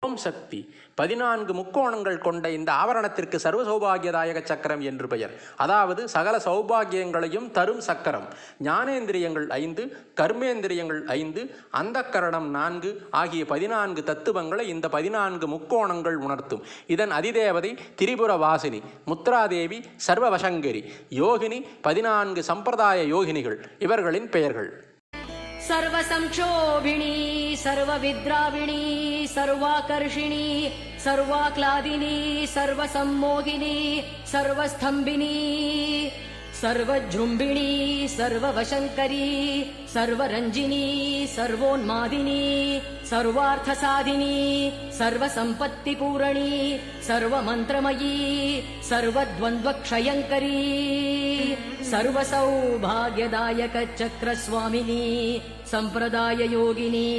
ஓம் சக்தி. 14 முக்கோணங்கள் கொண்ட இந்த ஆவரணத்திற்கு சர்வ சௌபாகியதாயக சக்கரம் என்று பெயர். அதாவது சகல சௌபாகியங்களையும் தரும் சக்கரம். ஞானேந்திரியங்கள் 5, கர்மேந்திரியங்கள் 5, அந்தக்கரணம் 4 ஆகிய 14 தத்துவங்களை இந்த 14 முக்கோணங்கள் உணர்த்தும். இதன் அதிதேவதை திரிபுர வாசினி, முத்ராதேவி, சர்வவசங்கரி, யோகினி, 14 சம்பிரதாய யோகினிகள் இவர்களின் பெயர்கள். सर्वसंक्षोभिणी सर्वविद्राविणी सर्वाकर्षिणी सर्वाक्लादिनी सर्वसम्मोहिनी सर्वस्थम्भिनी सर्वजृम्भिणी सर्ववशङ्करी सर्वरञ्जिनी सर्वोन्मादिनी सर्वार्थसाधिनी सर्वसम्पत्तिपूरणी सर्वमन्त्रमयी सर्वद्वन्द्वक्षयङ्करी सर्वसौभाग्यदायक चक्रस्वामिनी संप्रदाय योगिनी.